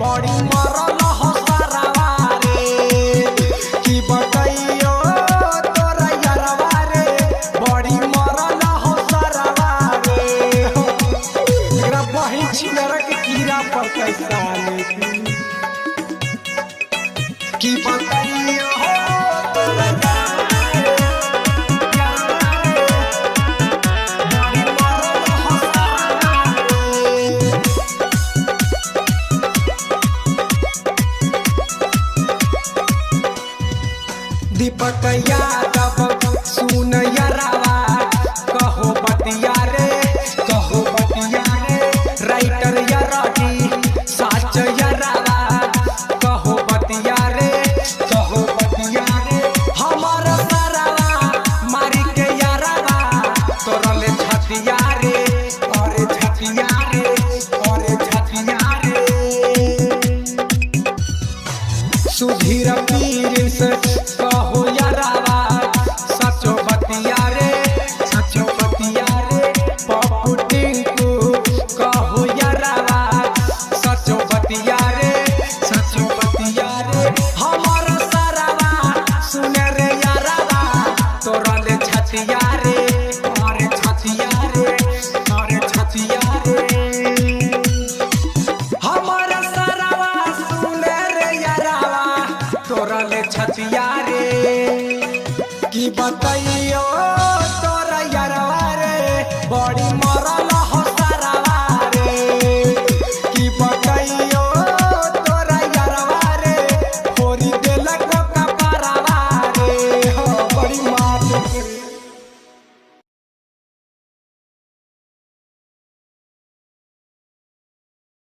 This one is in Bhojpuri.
बड़ी मरल हो सारावा रे की बताइयो तोरा यारवा रे बड़ी मरल हो सारावा रे एकरा बहिन छिनर के कीड़ा पर कैसा की बताइयो तोरा दीपक यादव सुन यारावा कहो बतिया रे राइटर याराडी साच यारावा कहो बतिया रे हमार सारावा मारी के यारावा तोरले छतिया रे अरे छतिया रे सुधीर पीर से कहो यारावा सचो बतिया रे पप्पू टिंकू कहो यारावा सचो बतिया रे हमार सारावा सुने रे यारावा तोरले छतिया रे अरे छतिया रे हमार सारावा सुने रे यारावा तोरले छतिया रे की बताइयो तोरा यारवा रे बड़ी मरल हो सारावा रे की बताइयो तोरा यारवा रे फोरी देलक कपारावा रे बड़ी मार